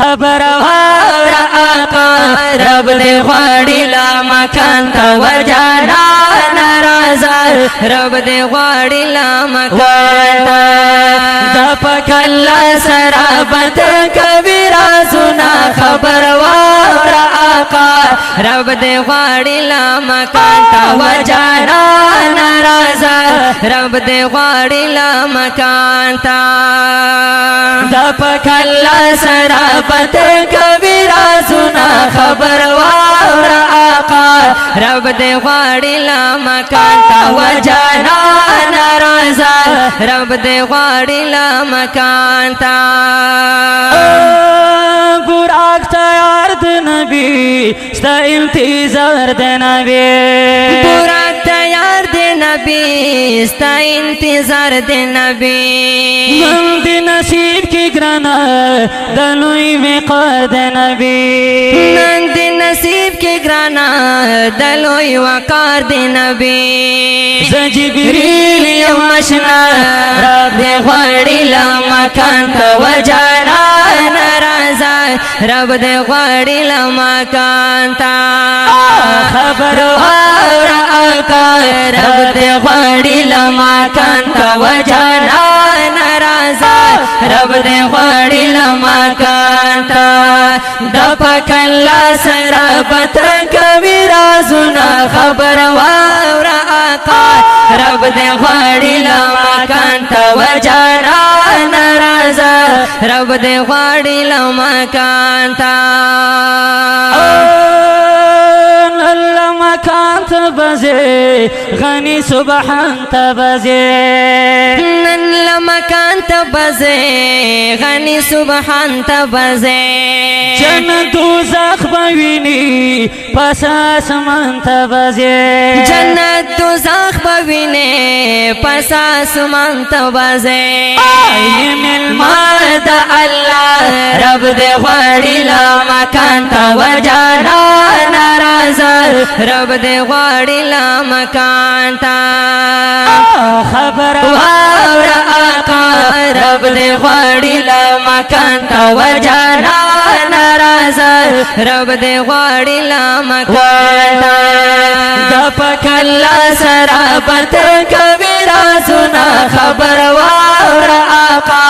خبر واورا آقا رب دې غواړي لا مکان ته وجانا ناراضه رب دې غواړي لا مکان ته د پکلا سرابت کوي رازونه خبر واورا آقا رب دې غواړي لا مکان ته وجانا ناراضه رب دې غواړي لا مکان ته د پکلا سرابت کوي رازونه خبر واورا آقا رب دې غواړي لا مکان ته وجانا ناراضه رب دې غواړي لا مکان ته براق تیار د نبی ستا انتظار د نبی براق تیار د نبی ستا انتظار د نبی من د نصیب کی گرانا د لوی وقار د نبی من د نصیب کی گرانا د لوی وقار د نبی ز جبرئیل یم مشنا رب دې غواړي لا مکان ته وجانا ناراضه رب دې غواړي لا مکان ته خبر واورا آقا رب دې غواړي لا مکان ته وجانا ناراضه رب دې غواړي لا مکان ته د پکلا سرابت کوي رازونه خبر واورا آقا رب دې غواړي لا مکان ته وجانا ناراضه رب دې غواړي لا مکان ته مکان ته بځې غني سبحان ته بځې نن لمکان ته بځې غني سبحان ته بځې جنت دوزخ بویني پس اسمان ته بځې جنت دوزخ بویني پس اسمان ته بځې اي ملمار د الله رب دې غواړي لا مکان ته وجانا ناراضه رب دې غواړي لا مکان ته خبر واورا آقا رب دې غواړي لا مکان ته وجانا ناراضه رب دې غواړي لا مکان ته د پکلا سرابت کوي رازونه خبر واورا آقا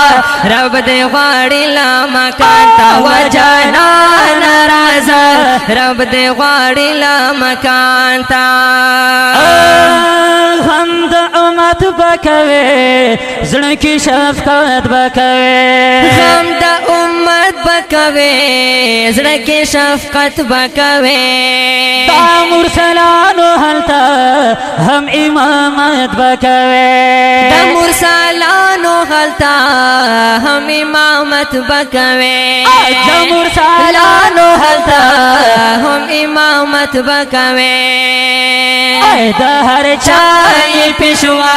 رب دې غواړي لا مکان ته وجانا ناراضه رب دې غواړي لا مکان ته هم د امت بکوي زړه کې شفقت بکوي هم د امت بکوي زړه کې شفقت بکوي دا مرسلانو هلته هم امامت بکوي دا مرسلانو هلته هم امامت بکوي دا مرسلانو هلته هم امامت بکوي د هر چا پیشوا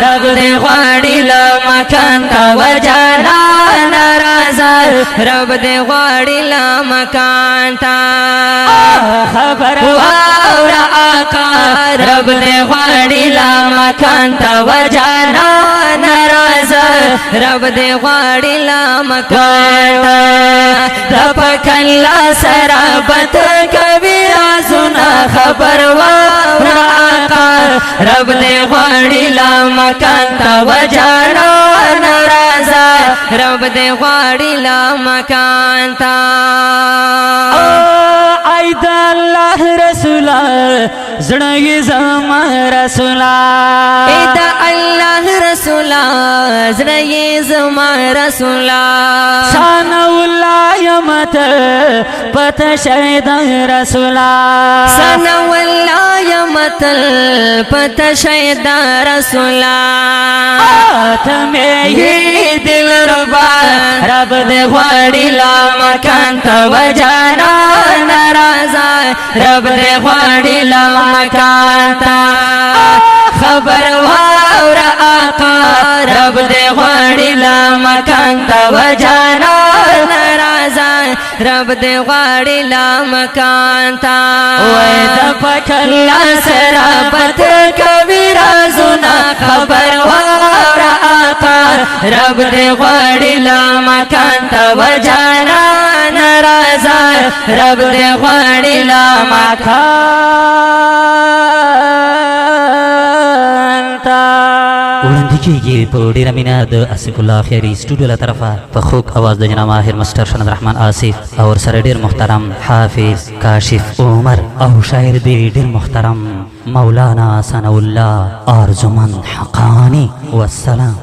رب دې غواړي لا مکان ته وجانا ناراضه رب دې غواړي لا مکان ته خبر واورا آقا رب دې غواړي لا مکان ته وجانا ناراضه رب دې غواړي لا مکان ته د پکلا سرابت کوي رازونه خبر واورا آقا رب دې غواړي لا مکان ته وجانا ناراضه رب دې غواړي لا مکان ته اې د الله رسولا زړه یې زما رسولا اې د الله رسولا زړه یې زما رسولا ثنا الله یمت پت شهید رسولا ثنا الله یمت پت شهید رسولا تمه دل ربا رب دې غواړي لا مکان ته وجانا ناراضه رب دې غواړي لا مکان ته خبر واورا آقا رب دې غواړي لا مکان ته وجانا ناراضه رب دې غواړي لا مکان ته وای د پکلا سرابت کوي رازونه خبر واورا آقا رب دې غواړي لا مکان ته وجانا رب دې غواړي لا مکان تا وړاندې کېږي په ډېره مینه د آصف الله خیري سټوډیو له طرفه په خوږ اواز د جناب ماهر مسټر شند رحمان آصف او ورسره ډېر محترم حافظ کاشف عمر او شاعر دی ډېر محترم مولانا ثناء الله ارجمند حقانی والسلام.